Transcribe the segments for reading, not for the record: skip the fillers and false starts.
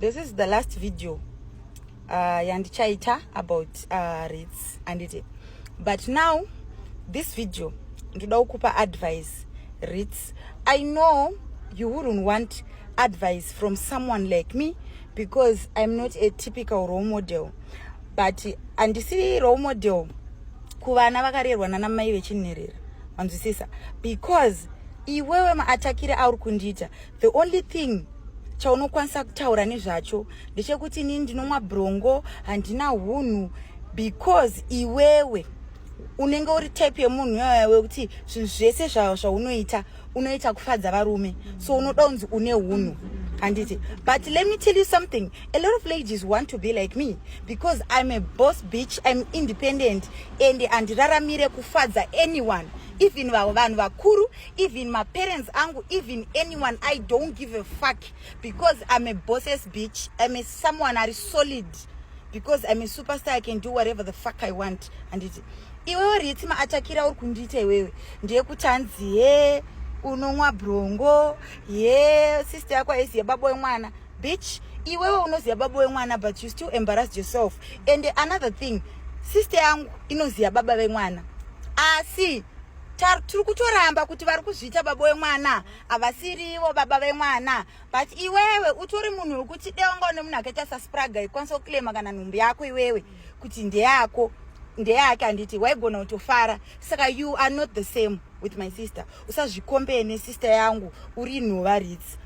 this is the last video yandichaita about REITs anditi, but now this video ndoda kukupa advice REITs. I know you wouldn't want advice from someone like me because I'm not a typical role model, but andisi role model kuvana vakarerwa nana mai vechinherera wanzwisisa, because iwewe maatakire auri kundiita, the only thing chaunokwanisa kutaura nezvacho ndechekuti inini ndinomwa brongo handina hunhu, because iwewe unenge uri type yemunhu yawe kuti zvinhu zvese zvaunoita unoita kufadza varume, so unoda kunzi une hunhu handiti. But let me tell you something, a lot of ladies want to be like me because I'm a boss bitch, I'm independent, and andiraramire kufadza anyone, even vanhu vakuru, even my parents angu, even anyone. I don't give a fuck because I'm a boss's bitch. I'm a someone that is solid because I'm a superstar. I can do whatever the fuck I want. And it iwewe REITs maatakira uri kundiita iwewe ndeyekutanzi ye unomwa brongo ye sister yako aisiya baba wemwana. Bitch, iwewe unoziya baba wemwana but you still embarrass yourself. And another thing, sister yangu inoziya baba wemwana asi tiri kutoramba kuti vari kuzviita baba wemwana avasirivo baba vemwana, but iwewe utori munhu wekuti deonga une munhu akaita saspraga ikwanisa kuklema kana nhumbi yako iwewe kuti ndeyako ndeyake handiti waigona kutofara. Saka you are not the same with my sister. Usazvikombeye nesister yangu uri nhova REITs.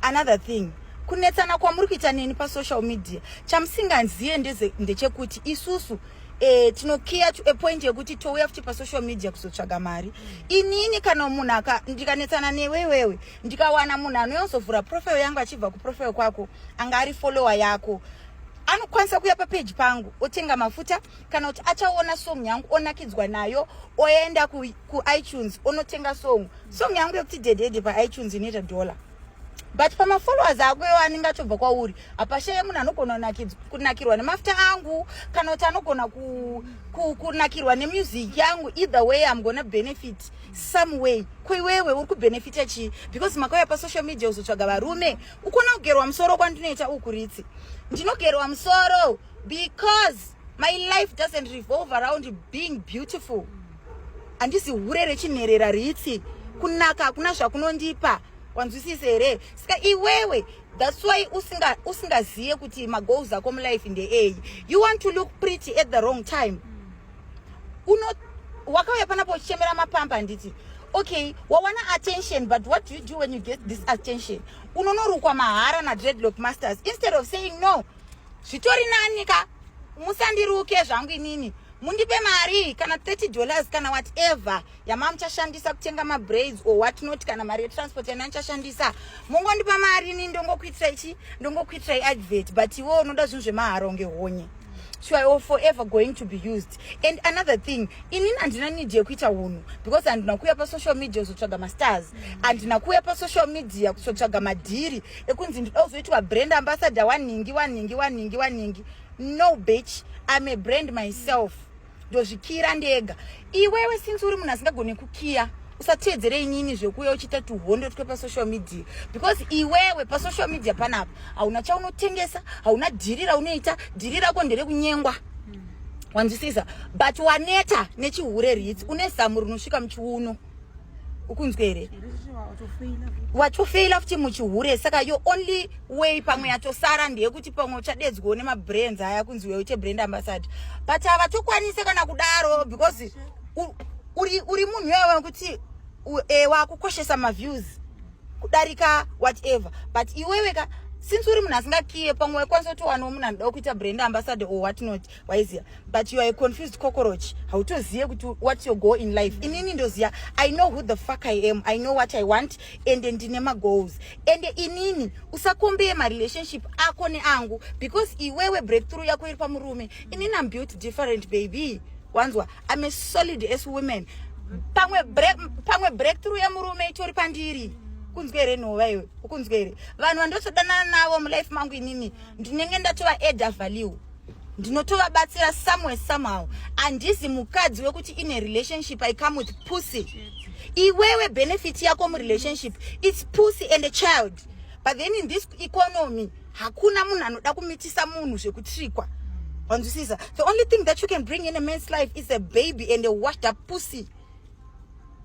Another thing, kunetsana kwamuri kuita neni pasocial media chamusinganziye ndechekuti isusu tinokia to a point yekuti touya futi pasocial media kuzotsvaga mari. Inini kana munhu ndikanetsana newewewe ndikawana munhu anoyozovhura profile yangu achibva kuprofile kwako anga ari follower yako, anokwanisa kuya papage pangu otenga mafuta kana kuti achaona song yangu onakidzwa nayo oenda kuiTunes onotenga song yangu yekuti dedede paiTunes inoita $1, but pamafollowers ako iwo anenge achobva kwauri hapasheye munhu anogona kunakirwa nemafuta angu kana kuti anogona kunakirwa nemusic yangu. Either way I'm gonna benefit some way. Kwewewe uri kubenefita chii? Because makauya pasocial media uzotsvaga varume ukona kugerwa musoro kwandinoita uku REITs. Ndinogerwa musoro because my life doesn't revolve around being beautiful. Handisi hure rechinherera REITs, kunaka hakuna zvakunondipa wanzwisise here. Saka iwewe that's why usingaziye kuti magoals ako mulife ndei. You want to look pretty at the wrong time. Wakauya panapo uchichemera mapamba handiti okay, wawana attention, but what do you do when you get this attention? Unonorukwa mahara na dreadlock masters instead of saying no, zvitori nanika musandiruke zvangu inini mundipe mari kana $30 kana whatever yamamuchashandisa kutenga mabraids or what not, kana mari yetransport yananichashandisa mungondipa mari ini ndongokuitirai advert, but iwo unoda zvinhu zvemahara unge honye. So I are forever going to be used. And another thing, inini handina need yekuita hunhu because handina kuya pasocial media kuzotsvaga masters, handina kuya pasocial media kuzotsvaga madhiri ekunzi ndoda kuzoitwa brand ambassador waningi. No bitch, I'm a brand myself. Ndozvikira ndega. Iwewe since uri munhu asingagone kukiya usatedzere inini zvekuya uchiita tuhondo twe pasocial media, because iwewe pasocial media panapa hauna chaunotengesa, hauna dhiri raunoita, dhiri rako nderekunyengwa wanzwisisa, but waneta nechihure REITs une zamu rinosvika muchiuno ukunzwe here watofeila futi muchihure. Saka your only way pamwe yatosara ndeyekuti pamwe uchadedzwawo nemabrands aya kunzi uite brand ambassador, but havatokwanise kana kudaro because uri munhu wewe wekuti wakukoshesa maviews kudarika whatever, but iwewe since uri munhu asingakiye pamwe waikwanisa kutowanawo munhu anoda kuita brand ambassador or what not waiziya, but you are a confused cockroach. Hautoziye kuti what's your goal in life. Inini ndoziya, I know who the fuck I am, I know what I want, and ndine ma goals. And inini usakombeye ma relationship ako neangu because iwewe breakthrough yako iri pamurume. Inini I'm built different baby. Wanzwa, I'm a solid as woman. Pamwe breakthrough ya murume itori pandiri. Kunzwere nhova iwe, ukunzwere. Vanhu vandotodanana navo mulife mangu inini ndinenge ndatova add value. Ndinotovabatsira somewhere somehow. Handisi mukadzi wekuti in a relationship I come with pussy. Iwewe benefit yako mu relationship it's pussy and a child. But then in this economy hakuna munhu anoda kumitisa munhu zvekutsvikwa. Wanzwisisa? The only thing that you can bring in a man's life is a baby and a washed up pussy.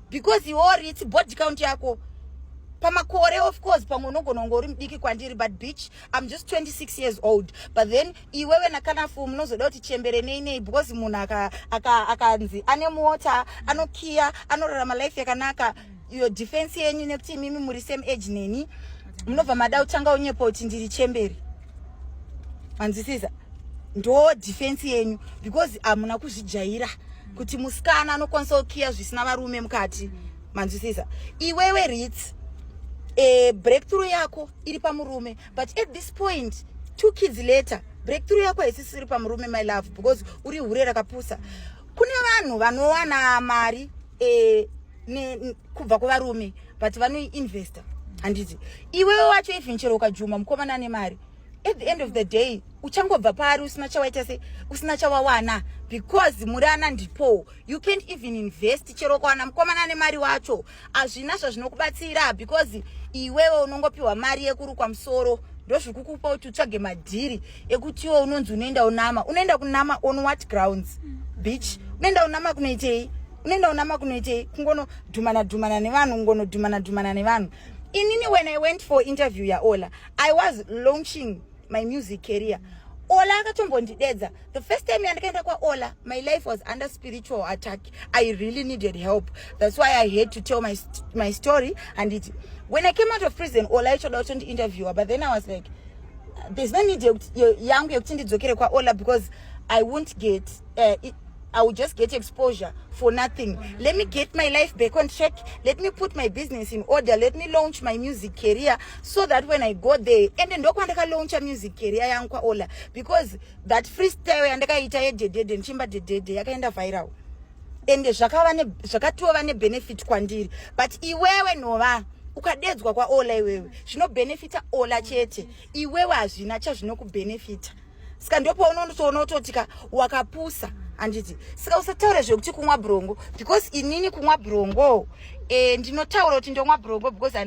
Because you already it's body count yako. Pamakore, of course, but bitch, I'm just 26 years old. But then, iwewe nakana fumnozo doti chembere nene, because munaka, akanzi, ane water, ano kia, ano rama life yakanaka, your defense yenyu nepti mimi muri same age neni, mnova madau changa onyepo chindiri chembere. Manzisiza, ndo defense yenyu, because amuna kuzijaira, kuti muskana no konsol kia zvisina varume mukati. Manzisiza, iwewe Ritz, breakthrough yako iri pamurume, but at this point 2 kids later breakthrough yako isisiri pamurume, my love, because uri hure rakapusa. Kune vanhu vanowana mari kubva kuvarume but vano investor. Handiti iwewe wacho even chero ukajuma mukomana nemari, at the end of the day uchangobva pari usina chawaita se usina chawawana, because murana ndipo you can't even invest chero kwawana mukomana nemari wacho azvina zvazvinokubatsira, because iwewe unongopiwa mari yekuru kwa msoro ndozvikukupa kuti utsvage madhiri ekuti iwe unonzi unoenda kunama on what grounds bitch? Unoenda kunama kunoitei? Unoenda kunama kunoitei? Kungono dhumana nevanhu. Inini, when I went for interview ya Ola, I was launching my music career. Ola akatombondidedza. The first time yandikaenda kwa Ola, my life was under spiritual attack. I really needed help. That's why I had to tell my story. And when I came out of prison, Ola actually also interview, but then I was like, there's no need young yokutindizokere kwa Ola, because I won't get I will just get exposure for nothing. Let me get my life back on track. Let me put my business in order. Let me launch my music career so that when I go there, and then don't want to launch a music career yankwa Ola, because that freestyle yandaka ita dede nchimba dede yakaenda viral. And zvakatova ne benefit kwandiri. But iwewe nova ukadedzwa kwa Ola iwewe zvinobenefita Ola chete. Iwewe hazvina chazvinokubenefita. Saka ndopo unototika wakapusa. Anditi saka usataura zvekuti kumwa brongo, because inini kumwa brongo ndinotaura kuti ndomwa brongo because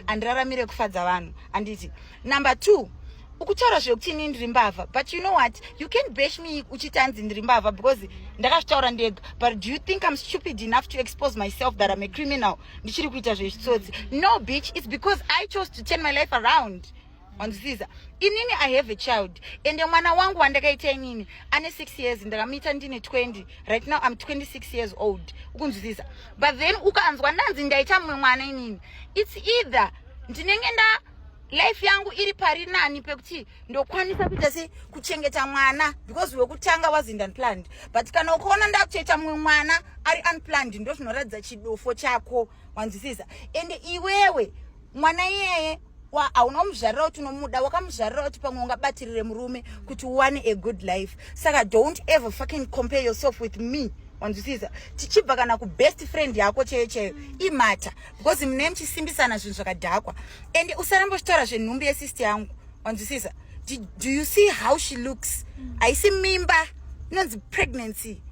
andiraramire kufadza vanhu. Anditi number 2, ukutaura zvekuti inini ndiri mbavha, but you know what, you can bash me uchitanzi ndiri mbavha because ndakazvitaura ndega. But do you think I'm stupid enough to expose myself that I'm a criminal ndichiri kuita zvechitsotsi? No bitch, it's because I chose to turn my life around. Wanzisiza, inini I have a child, and mwana wangu wandakaita inini ane 6 years, ndakamita ndine 20. Right now I'm 26 years old. Ukunzisiza, but then ukanzwa ndanzi ndaita mwana inini, it's either ndinenge life yangu iri pari nani pekuti ndokwanisa kuita se kuchengeta mwana, because wekutanga wasn't unplanned. But kana ukaona ndakucheta mwana ari unplanned, ndo zvinoratidza chidofo chako. Wanzisiza, and iwewe mwana yeye hauna muzvarira kuti unomuda, wakamuzvarira kuti pamwe ungabatirire murume kuti uwane a good life. Saka don't ever fucking compare yourself with me. Wanzwisisa, tichibva kana ku best friend yako cheche imata, because mune mchisimbisana zvinhu zvakadhakwa. And usaramboshtaura zvenhumbi yesister yangu. Wanzwisisa, do you see how she looks? Haisi mimba, inonzi pregnancy.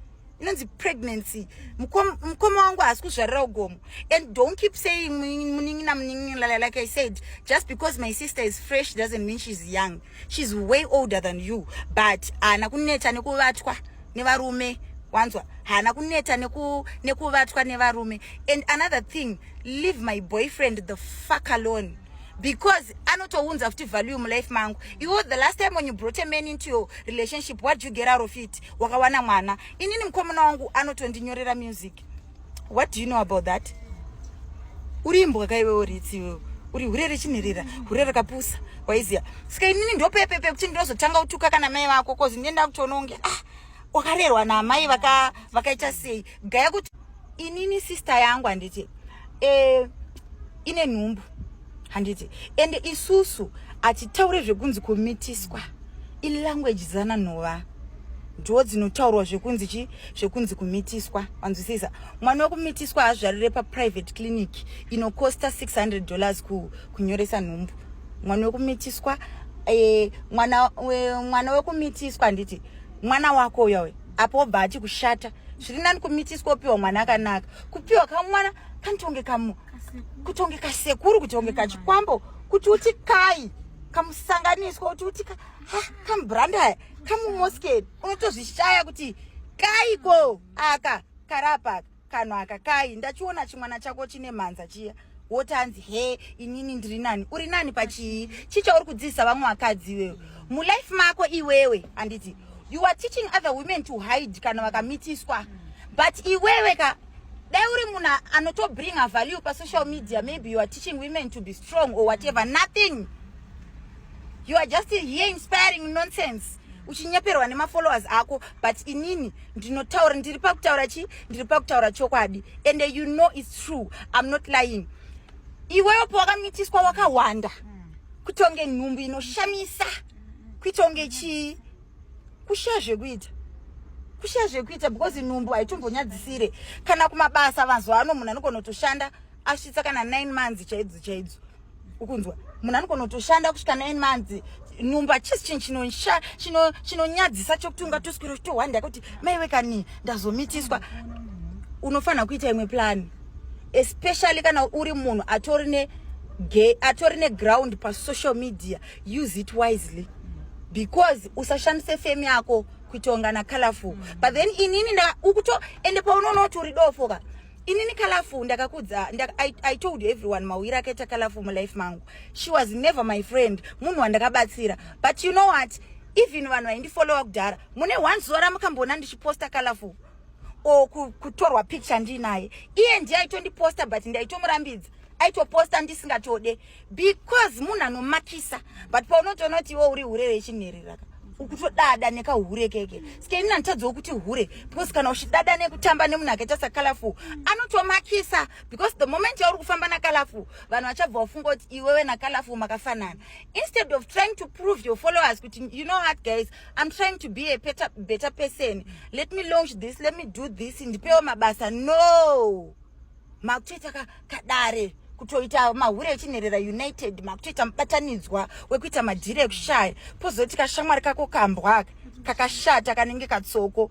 Mukoma wangu hasikuzvarira ugomo. And don't keep saying muningi like I said, just because my sister is fresh doesn't mean she's young. She's way older than you. But hana kuneta nekuvatwa nevarume. Wanzwa, hana kuneta nekuvatwa nevarume. And another thing, leave my boyfriend the fuck alone. Because anotounza futi value mu life mangu. The last time when you brought a man into your relationship, what did you get out of it? Wakawana mwana. Inini mkomana wangu anotondinyorera music. What do you know about that? Urimbo kaiwe oritsi wewe. Uri hurere chinirira, hurere kapusa. Waizia. Sika inini ndo pepe kuti ndozotanga utuka kana mai vako kozi ndenda kutononge. Wakarerwa na mai vakaita sei. Gaya kuti inini sister yangu anditi ine nhumbu. Handiti, and isusu atitaure zvekunzi kumitiswa, ili language zana nova ndo dzinotaurwa zvekunzi kumitiswa. Wanzwisisa, mwana wekumitiswa azvarire pa private clinic inokosta $600 kunyoresa nhumbu. Mwana wekumitiswa mwana wekumitiswa nditi mwana wako uyawe apo bati kushata zviri nani kumitiswa upiwa mwana akanaka, kupiwa kamwana kantonge kamu kutonge kasekuru, kutonge kachikwambo, kuti uti kai kamusanganiswa kuti kambranda kamumosket unotozvishaya kuti kaiko aka karapa kano aka kai ndachiona chimwana chako chine mhanza chiya wotanzi he inini ndiri nani uri nani pachii chicha uri kudzidzisa vamwe vakadzi iwewe mulife mako iwewe handiti you are teaching other women to hide kana vakamitiswa but iwewe dai uri munhu anotobring a value pasocial media maybe you are teaching women to be strong or whatever nothing you are just here inspiring nonsense uchinyeperwa nemafollowers ako but inini ndinotaura ndiri pakutaura chokwadi and you know it's true I'm not lying iwewe pawakamitiswa wakawanda kutonge nhumbu inoshamisa kuitonge chii kushiya zvekuita because nhumbu haitombonyadzisire kana kumabasa mazuva ano munhu anogona kutoshanda asvitsa kana 9 months chaidzo ukunzwa munhu anogona kutoshanda kusvika 9 months nhumbu hachisi chinhu chinonyadzisa chokuti ungatoswera uchitohwanda kuti maiwe kani ndazomitiswa unofanira kuita imwe plan especially kana uri munhu atori neground pasocial media use it wisely because usashandise fame yako kuitongana colorful but then inini ende paunoona kuti uri dofoka inini colorful ndakakudza I told you everyone mawira akaita colorful mulife mangu she was never my friend munhu wandakabatsira but you know what even vanhu vaindifollowa kudhara mune one zuva ramukambona ndichiposta colorful o kutorwa picture ndinaye iye ndiye aitondiposta but ndaitomurambidza aitoposta ndisingatode because munhu anomakisa but paunotoona kuti iwe uri hure rechinhereraka ukutodada nekahure keke sikeni nantadzowo kuti hure because kana uchidada nekutamba nemunhu akaita sacolorful anotomakisa because the moment yauri kufamba nacolorful vanhu vachabva vafunga kuti iwewe nacolorful makafanana instead of trying to prove your followers kuti you know what guys I'm trying to be a better person let me launch this let me do this ndipewo mabasa no makutoita kadare kutoita mahure echinherera united makutoita mubatanidzwa wekuita madhiri ekushaya pozoti kashamwari kako kambwa kakashata kanenge katsoko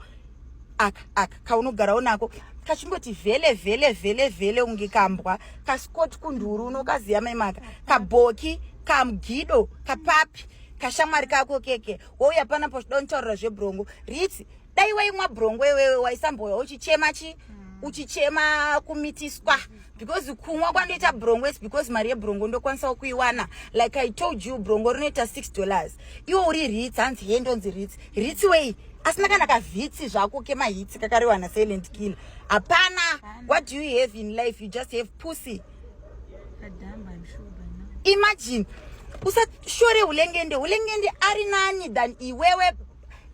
aka kaunogarawo nako kachingoti vhele unge kambwa kaskoti kunduru unokaziya maimaka kabhoki kamugido kapapi kashamwari kako keke wouya panapo chida unitaurira zvebhrongo ritsi dai waimwa bhrongo iwewe waisamboya uchichema kumitiswa because kumwa kwandoita bhrongo is because mari yebhrongo ndokwanisa kuiwana like I told you bhrongo rinoita $6 iwo uri ritsi hanzi hendonzi ritsi wei asina kana kavhitsi zvako kemahitsi kakariwana silent killer hapana what do you have in life you just have pussy imagine usashore ulengende ari nani than iwewe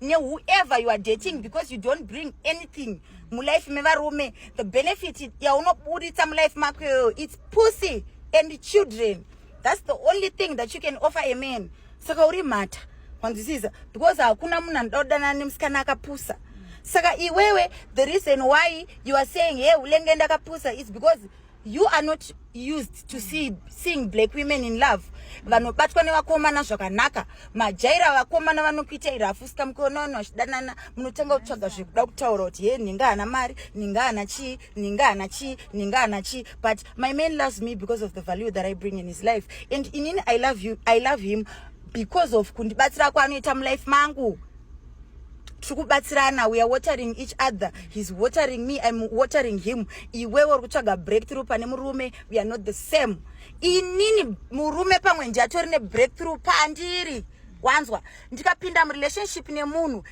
whoever you are dating because you don't bring anything mulife mevarume the benefit yaunoburitsa mulife mako it's pussy and children that's the only thing that you can offer a man saka uri mata wanzisiza because hakuna munhu anodanana nemusikana akapusa saka iwewe the reason why you are saying hey ulengenda akapusa is because you are not used to seeing black women in love vanobatwa nevakomana zvakanaka majaira vakomana vanokuita irafuska mukonono vachidanana munotanga kutsvaga zvekuda kutaura kuti he ninga hana mari ninga hana chi but my man loves me because of the value that I bring in his life and inini I love him because of kundibatsira kwaanoita mulife mangu tikubatsirana we are watering each other he's watering me I'm watering him iwewe uri kutsvaga breakthrough pane murume we are not the same inini murume pamwe ndiatori nebreakthrough pandiri wanzwa ndikapinda murelationship nemunhu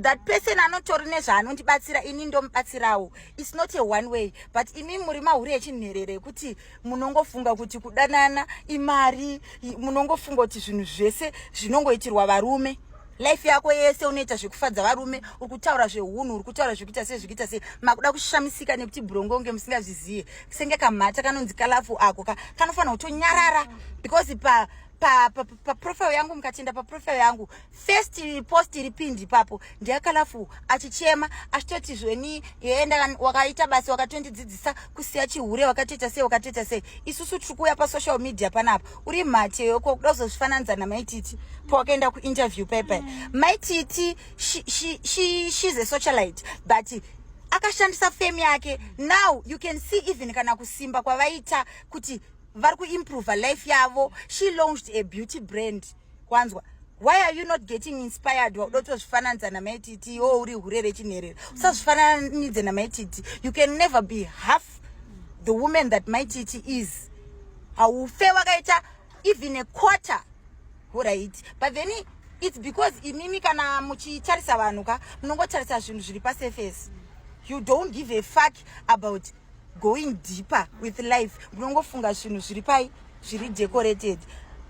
that person anotori nezvaanondibatsira ini ndomubatsirawo it's not a one way but imi muri mahure echinherere kuti munongofunga kuti kudanana imari munongofunga kuti zvinhu zvese zvinongoitirwa varume life yako yese unoita zvekufadza varume uri kutaura zveunhu uri kutaura zvekuita sei makuda kushamisika nekuti bhrongo unge musingazvizive senge kamhata kanonzi kalafu ako kanofanira kutonyarara because paprofile yangu mukatenda paprofile yangu first post iri pindi papo ndiyakalafu achichema achitoti zveni yenda wakaita basi wakatondidzidzisa kusiya chihure wakatoita sei isusu tiri kuuya pasocial media panapa uri mhate yoko kuda kuzozvifananidza namaititi pawakaenda kuinterview pepe maititi she's a socialite but akashandisa fame yake now you can see even kana kusimba kwavaita kuti vari kuimprove life yavo she launched a beauty brand wanzwa. Why are you not getting inspired? You can never be half the woman that my titi is. Even a quarter. Right? But then it's because you don't give a fuck about going deeper with life. Decorated.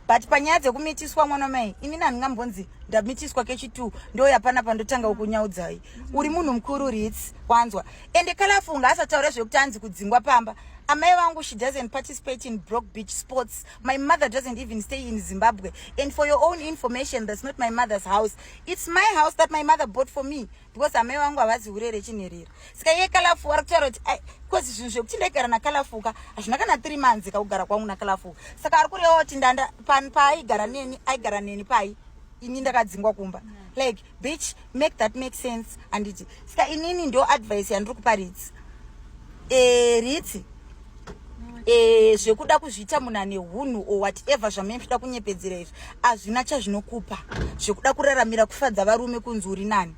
But panyadze kumitiswa mwana mai inini andingambonzi ndamitiswa kechitu ndo yapana pandotanga ukunyaudzai uri munhu mukuru Ritz wanzwa ende kalafunga asataura zvekutanzi kudzingwa pamba. Amai vangu, she doesn't participate in Broke Beach sports. My mother doesn't even stay in Zimbabwe. And for your own information, that's not my mother's house. It's my house that my mother bought for me. Because amai vangu avazi urere chinerira. Sika ye kalafu warakutaura kuti kozi zvinhu zvekuti ndaigara nakalafuka hazvina kana 3 months kaugara kwangu nakalafuka. Saka ari kurewa kuti ndanda paaigara neni aigara neni pai ini ndakadzingwa kumba. Like bitch, make that make sense. Anditi sika inini ndo advice yandiri kupa Ritz. Ritz zvekuda kuzviita muna nehunhu or whatever zvamefida kunyepedzera izvi hazvina chazvinokupa. Zvekuda kuraramira kufadza varume kunzi uri nani.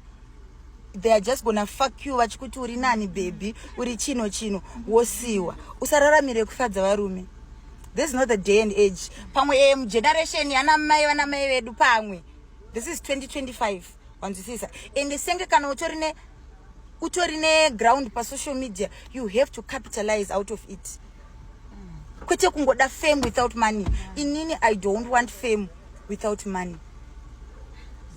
They are just gonna fuck you vachikuti uri nani baby, uri chino wosiwa. Usararamire kufadza varume. This is not the day and age. Pamwe generation yana mai vana mai vedu pamwe. This is 2025. Wanzwisisa. Ende senge kana utorine ground pa social media, you have to capitalize out of it. Kwete kungoda fame without money. Inini, I don't want fame without money.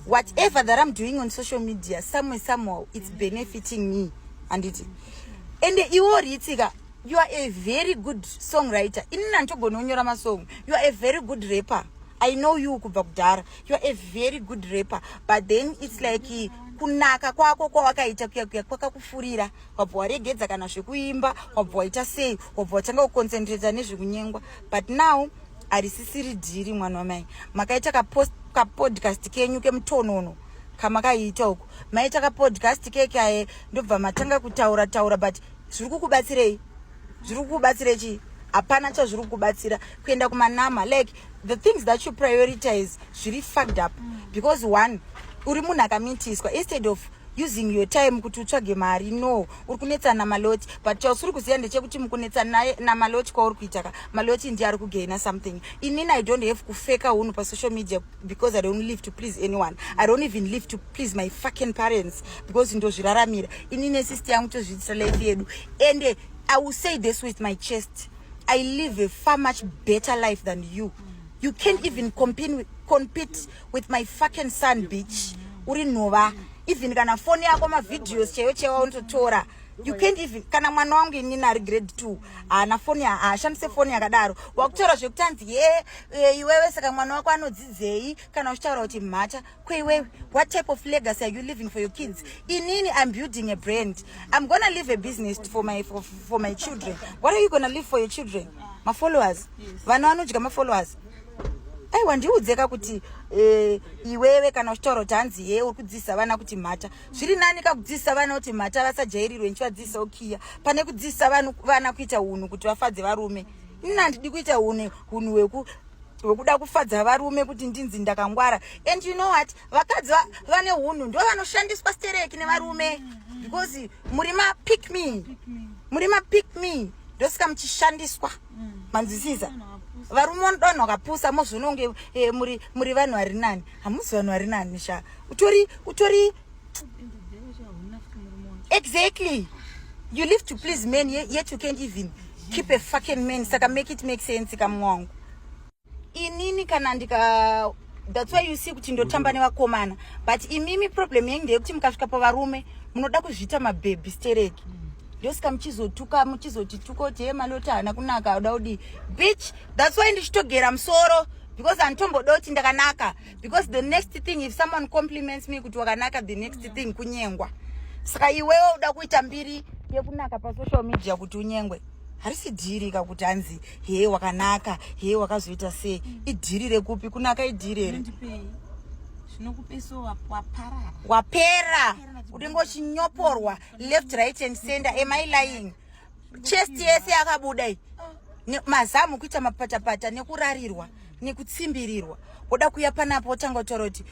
Whatever that I'm doing on social media, somehow it's benefiting me. And it. And you are a very good songwriter. You are a very good rapper. I know you kubakudara. You are a very good rapper. But then it's like kunaka kwako kwakaita kwakakufurira wabva waregedza kana zvekuimba wabva waita sei wabva watanga kuconcentrate nezvekunyengwa. But now arisisiri dhiri mwana wamai makaita kapodcast kenyu kemutonono kamakaita uko maita kapodcast kekaye ndobva matanga kutaura but zviri kukubatsirei chi hapana chazviri kukubatsira kuenda kumanama. Like the things that you prioritize zviri fucked up because one uri munhu akamitiswa instead of using your time kuti utsvage mari. No, uri kunetsana maloti. But chausuri kuziva ndechekuti mukunetsana namaloti kwauri kuita maloti ndiye ari kugaina something. Inini I don't have kufeka hunhu pa social media because I don't live to please anyone. I don't even live to please my fucking parents because ndozviraramira. Inini sister yangu tozviitira life yedu. And I will say this with my chest. I live a far much better life than you. You can't even compete with my fucking son, bitch. Uri nova. Even kana phone yako ma videos chewa unotora. You can't even kana mwana wangu inini ari grade 2. Na phone ya ashandise phone yakadaro. Wakutora zvekutanzi iwewe saka mwana wako anodzidzei kana uchitaura kuti mhata kweiwewe. What type of legacy are you living for your kids? Inini, I'm building a brand. I'm going to leave a business for my children. What are you going to leave for your children? My followers. Vana vanodya my followers. Aiwa ndiudzeka kuti iwewe kana uchitaura kuti hanzi uri kudzidzisa vana kuti mhata. Zviri nani kakudzidzisa vana kuti mhata vasajairirwe nchivadzidzisa ukiya pane kudzidzisa vana kuita hunhu kuti vafadze varume. Ini handidi kuita hunhu wekuda kufadza varume kuti ndinzi ndakangwara. And you know what? Vakadzi vane hunhu ndo vanoshandiswa stereki nevarume because murima pick me ndosika muchishandiswa manzwisisa. Varume vanodonha wakapusa mozvinonge muri vanhu vari nani. Hamusi vanhu vari nani sha. Utori exactly. You live to please men yet you can't even keep a fucking man. Saka make it make sense kamwangu. Inini kana ndika that's why you see kuti ndotamba nevakomana. But imimi problem yangu ndeyekuti mukasvika pavarume munoda kuzviita mababy stereki. Ndosika muchizotituka kuti maloti hana kunaka udaudi bitch. That's why ndichitogera musoro because antomboda kuti ndakanaka. Because the next thing if someone compliments me kuti wakanaka, the next thing kunyengwa. Saka iwewe uda kuita mbiri yekunaka pa social media kuti unyengwe. Harisi dhiri kakuti hanzi he wakanaka he wakazoita sei. Idhiri rekupi kunaka idhiri ere zvinokupeso wapera uringochinyoporwa left right and center. Am I lying? Chest yese yakabuda mazamu kuita mapatapata nekurarirwa nekutsimbirirwa woda kuya panapo wotanga kutaura kuti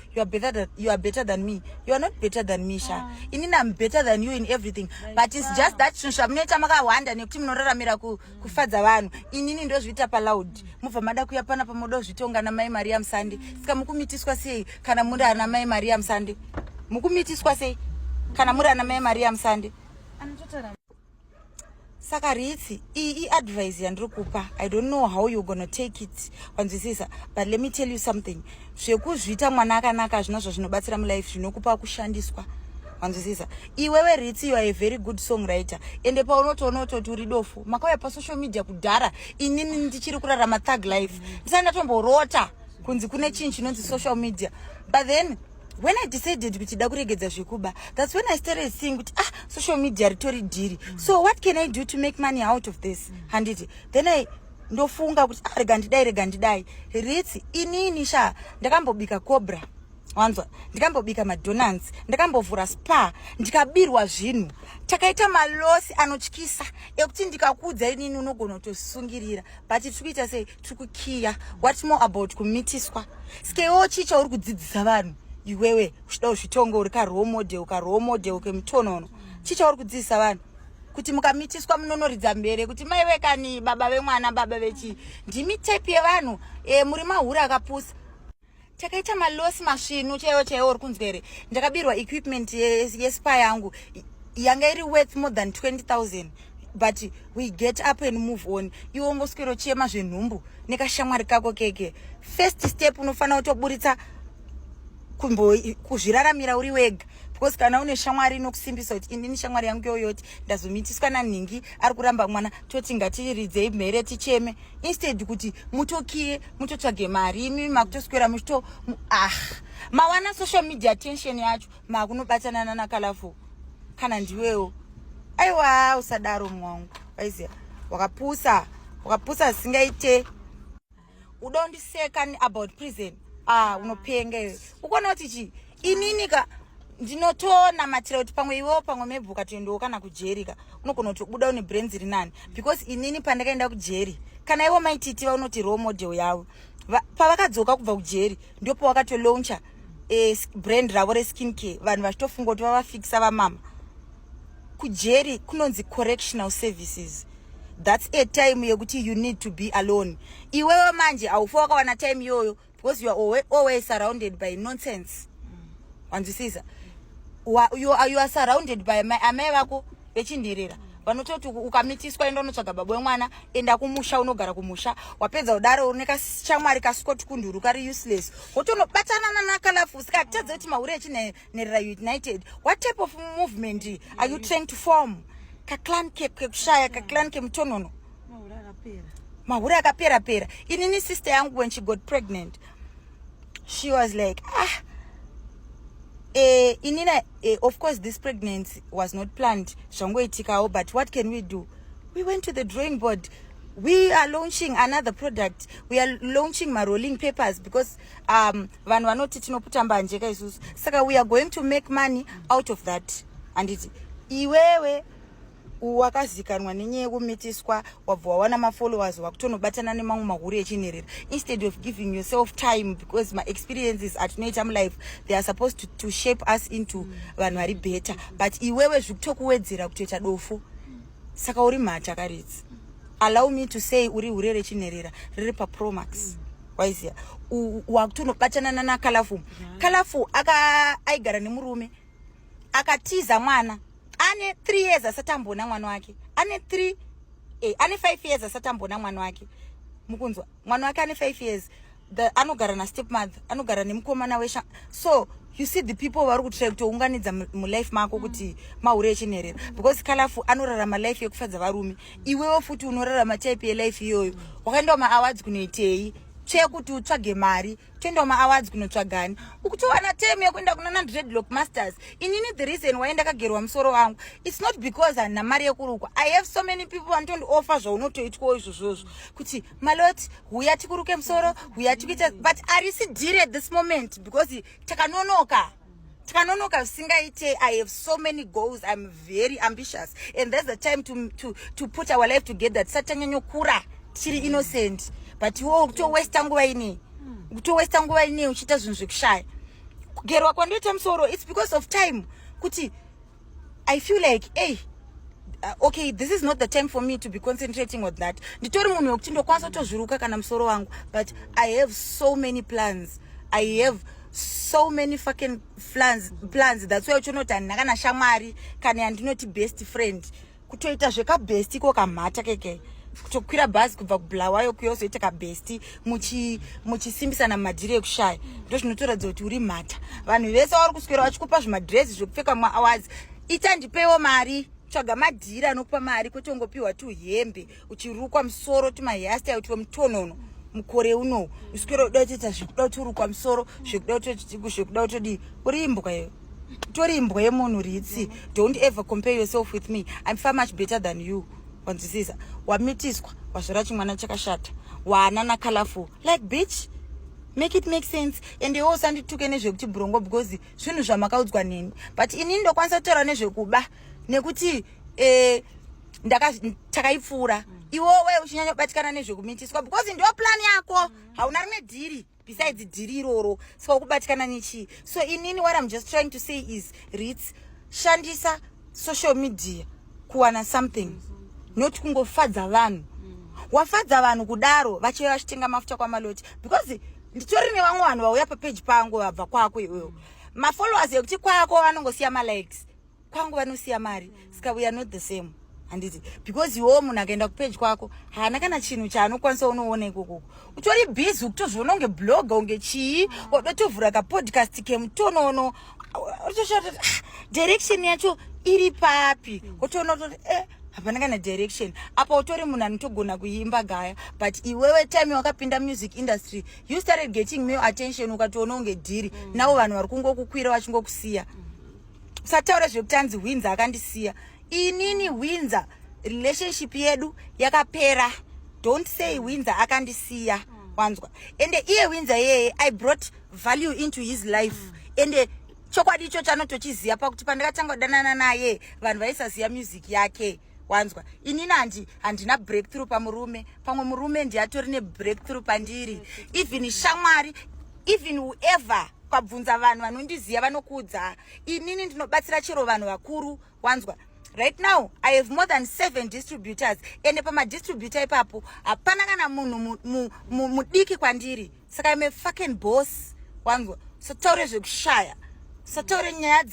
you are better than me. You are not better than me, Sha. Inini I'm better than you in everything, but it's just that zvinhu zvamunoita makawanda nekuti munoraramira kufadza vanhu. Inini ndozviita paloud. Mubva mada kuya panapo moda kuzvitonga naMai Maria Musande. Saka mukumitiswa sei kana muri ana Mai Maria Musande? Mukumitiswa sei kana muri ana Mai Maria Musande? Saka Ritsi, advice yandiri kupa. I don't know how you're gonna take it, wanzwisisa, but let me tell you something. Zvekuzviita mwana akanaka zvinozvo zvinobatsira mulife zvinokupa kushandiswa. Wanzwisisa. Iwewe Ritsi, you are a very good songwriter. Ende paunotoona utoti uri dofu. Makauya pasocial media kudhara. Inini ndichiri kurarama thug life. Ndisana tomborota kunzi kune chinhu chinonzi social media. But then when I decided kuti da kuregedza zvekuba, that's when I started seeing kuti social media ritori diri. So what can I do to make money out of this? Handiti. Then I ndofunga kuti rega ndidai. Ritsi, inini Sha, ndakambobika Cobra. Wanzwa, ndikambobika madonants, ndakambovhura spa, ndikabirwa zvinhu. Takaita malosi anotyisa ekuti ndikakudza inini unogona kutosungirira. But tikuita sei tikukiya. What more about kumitiswa? Sikewo chicha uri kudzidzisa vanhu. Iwewe uchida uzvitonga uri role model kemitonono. Chicha uri kudzidzisa vanhu kuti mukamitiswa munonoridza mbere kuti maiwe kani baba vemwana baba vechi. Ndimi type yevanhu muri mahura akapusa. Takaita malosi masvinu chaiwo uri kunzwere. Ndakabirwa equipment yespa yangu yanga iri worth more than 20,000. But we get up and move on. Iwe ungoswera chema zvenhumbu nekashamwari kako keke. First step unofana kutoburitsa kuzviraramira uri wega, because kana une shamwari inokusimbisa kuti inini shamwari yangu yoyoti ndazomitiswa nanhingi ari kuramba mwana toti ngatiridze mhere ticheme, instead kuti mutokiye mutotsvage mari imi makutoswera muchito mawana social media attention yacho makunobatanana naKalafo kana ndiwewo. Aiwa usadaro mwangu waiziya wakapusa singaite udondiseka about prison. Unopenga iwe. Ukona kuti chi inini ka ndinotoona matira kuti pamwe iwewo pamwe mebvuka toendawo kana kujerika unogona kuti ubuda une brains iri nani, because inini pandakaenda kujeri kana iwo maititi vaunoti role model yavo pavakadzoka kubva kujeri ndio pavakatolauncha brand ravo reskincare vanhu vachitofunga kuti vavafikisa vamama. Kujeri kunonzi correctional services. That's a time yekuti you need to be alone. Iwewe manje aufa wakawana time yoyo because you are always surrounded by nonsense. Wanzwisisa. You are surrounded by amai vako vechindirira. Vanototi ukamitiswa enda unotsvaga baba wemwana enda kumusha unogara kumusha. Wapedza udaro uneka shamwari kaScott Kunduru kari useless. Wotonobatana naKalafo sika tadza kuti mahure echinherera United. What type of movement are you trying to form? Kaklan kekushaya kaklan kemtonono. Mahure akapera. Inini sister yangu when she got pregnant, she was like, inina, of course this pregnancy was not planned, but what can we do? We went to the drawing board. We are launching another product. We are launching my rolling papers because saka we are going to make money out of that. And it's iwewe wakazikanwa nenyaya yekumitiswa wabva wawana mafollowers wakutonobatana nemamwe mahuri echinherera, instead of giving yourself time, because my experiences at Nature Life, they are supposed to shape us into vanhu vari better, but iwewe zvikutokuwedzera kutoita dofu. Saka uri mhacha Ritsi. Allow me to say uri hure rechinherera riri paPromax. Waiziya wakutonobatana naKalafo. Kalafo aigara nemurume akatiza mwana ane 3 years asatambona mwana wake, ane 5 years asatambona mwana wake. Mukunzwa, mwana wake ane 5 years, anogara na stepmother, anogara nemukomana wesha. So you see the people vari kutry kutounganidza mulife mako kuti mahure echinherera, because Kalafo anorarama life yekufadza varume. Iwewo futi unorarama type yelife iyoyo. Wakaenda maawards kunoitei chekuti utsvage mari, toenda maawards kunotsvagani ukutowana time yekuenda kuna Dreadlock Masters. Inini the reason why ndakagerwa musoro wangu, it's not because ana mari yekurukwa. I have so many people wanotondi offer zvaunotoitwa izvozvo kuti maloti huya tikuruke musoro, huya tikuita, but arisi deal at this moment because takanonoka singaite. I have so many goals. I'm very ambitious, and there's the time to put our life together. Satanyanyokura tiri innocent. but iwo kutowaste nguva ine kutowaste nguva ine uchiita zvinhu zvekushaya kugerwa kwandoita musoro. It's because of time kuti I feel like hey okay, this is not the time for me to be concentrating on that. Nditori munhu wekuti ndokwanisa kutozviruka kana musoro wangu, but I have so many plans. I have so many fucking plans. That's why uchinoti handina kana shamwari kana yandinoti best friend kutoita zvekabhesti iko kamhata keke kutokwira bhazi kubva kubulawayo kuyozoita kabhesti muchisimbisana mumadhiri ekushaya. Ndo zvinotoratidza kuti uri mhata. Vanhu vese vari kuswera vachikupa zvimadhirezi zvekupfeka muawards. Ita ndipewo mari, tsvaga madhiri anokupa mari kwete ungopiwa tu hembe uchirukwa musoro tumahairstyle twemutonono mukore uno uswera uda kuita zvekuda kuti urukwa musoro zvekuda zvekuda kutodi uri imbwa iyo. Tori imbwa yemunhu Ritsi. Don't ever compare yourself with me. I'm far much better than you. Wanzwisisa? Wamitiswa wazvora chimwana chakashata waanana colorful like bitch. Make it make sense. And also usandituke nezvekuti brongo because zvinhu zvamakaudzwa neni. But inini ndokwanisa kutaura nezvekuba nekuti takaipfuura. Iwowe uchinyanya kubatikana nezvekumitiswa because ndio plan yako. Hauna rimwe dhiri besides dhiri iroro. Saka kubatikana nechi. So inini what I'm just trying to say is Ritz, shandisa social media kuwana something. Not kungofadza vanhu. Wafadza vanhu kudaro vachiva vachitenga mafuta kwa maloti because nditori nevamwe vanhu vauya papage pangu vabva kwako iwewe. Mafollowers ekuti kwako vanongosiya malikes kwangu vanosiya mari. Saka we are not the same. Handiti because iwo munhu akaenda kupage kwako haana kana chinhu chaanokwanisa unoona ikoko. Utori busy kutozviona unge blogger unge chii wadotovhura kapodcast kemutonono utoshata direction yacho iri papi utoona kuti hapana kana direction apa utori munhu anotogona kuimba gaya but iwewe time wakapinda music industry you started getting more attention ukatoona unge dhiri nawo vanhu vari kungokukwira vachingokusiya. Usataura zvekutanzi Windsor akandisiya. Inini Windsor relationship yedu yakapera. Don't say Windsor akandisiya. Wanzwa. Ende iye Windsor yeye I brought value into his life. Ende chokwadi icho chanotochiziya pakuti pandakatanga kudanana naye vanhu vaisaziya music yake. Wanzwa. Inini handina breakthrough pamurume. Pamwe murume ndiatori ne breakthrough pandiri. Even shamwari, even whoever kwabvunza vanhu vanondiziya vanokudza. Inini ndinobatsira chero vanhu vakuru. Wanzwa. Right now I have more than 7 distributors. Ende pama distributor ipapo hapana kana munhu mudiki kwandiri. Saka I'm a fucking boss. Wanzwa. Sataure zvekushaya. Sataure nyaya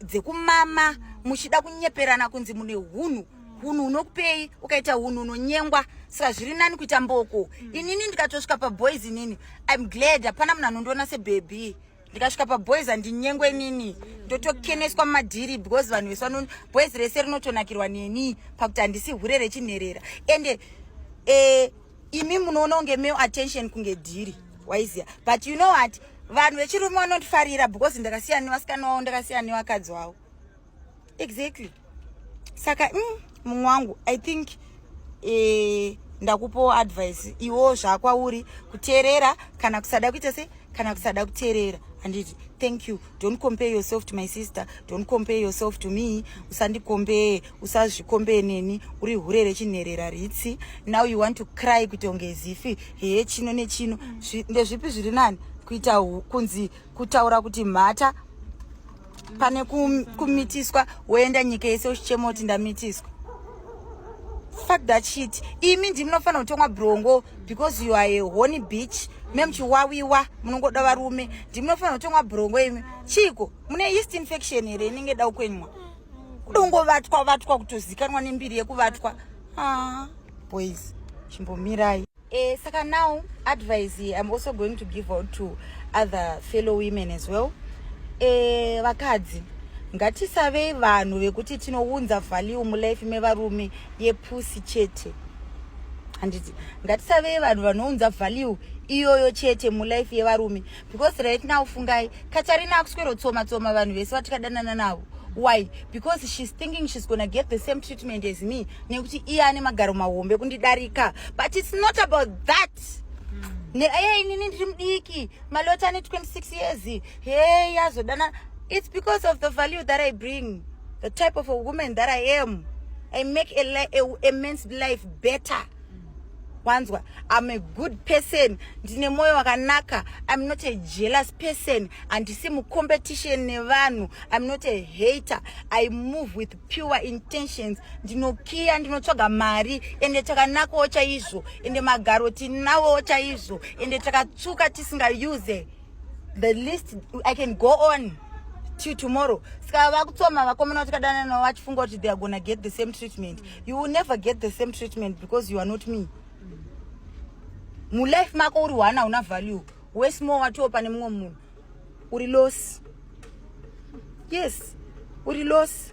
dzekumama muchida kunyeperana kunzi mune hunhu unokupei ukaita hunhu unonyengwa. Saka zviri nani kuita mboko. Inini ndikatosvika paboys inini I'm glad hapana munhu anondiona sebaby. Ndikasvika paboys handinyengwe nini ndotokeneswa madhiri because vanhu vese boys rese rinotonakirwa neni pakuti handisi hure rechinherera. Ende imi munoona unge male attention kunge dhiri waiziya but you know what vanhu vechirume vanotifarira because ndakasiya nevasikana wavo ndakasiya nevakadzi wavo. Exactly. Saka mumwe wangu I think ndakupawo advice iwo zvakwauri kuteerera kana kusada kuita se kana kusada kuteerera. Handiti thank you. Don't compare yourself to my sister. Don't compare yourself to me. Usandikombee, usazvikombee neni. Uri hure rechinherera Ritsi. Now you want to cry kuti unge zifi. He chino nechino. Ndezvipi zviri nani kuita kunzi kutaura kuti mhata pane kumitiswa woenda nyika yese uchichema kuti ndamitiswa. Fuck that shit. Imi ndinofanira kutomwa brongo because you are a horny bitch. Memchiwawiwa munongoda varume. Ndinofanira kutomwa brongo imi. Chiko mune yeast infection here inenge da kwenywa. Kudongovatwa kutozikanwa nembiri yekuvatwa. Boys chimbomirai. Saka now advice I'm also going to give out to other fellow women as well. Vakadzi ngatisave vanhu vekuti tinounza value mulife mevarume yepusi chete. Handiti ngatisave vanhu vanounza value iyoyo chete mulife yevarume because right now fungai Katarina akuswera tsoma vanhu vese vatikadana navo. Why? Because she's thinking she's gonna get the same treatment as me. Nekuti iye ane magaro mahombe kundidarika. But it's not about that. Hey, nini ndiri mudiki. Malota ane 26 years. Hey, yazodana. It's because of the value that I bring. The type of a woman that I am. I make a man's life better. wanzwa. I'm a good person, ndine moyo wakanaka. I'm not a jealous person, handisi mucompetition nevanhu. I'm not a hater. I move with pure intentions. Ndinokiya, ndinotsvaga mari, ende takanakawo chaizvo, ende magaro tinawo chaizvo, ende takatsuka tisingause. The list I can go on till tomorrow. Ska vakutsoma vakomana tikadana navo vachifunga kuti they are gonna get the same treatment. You will never get the same treatment because you are not me. Mulife mako uri wana una value. Waste more watu pane mumwe munhu. Uri loss. Yes. Uri loss.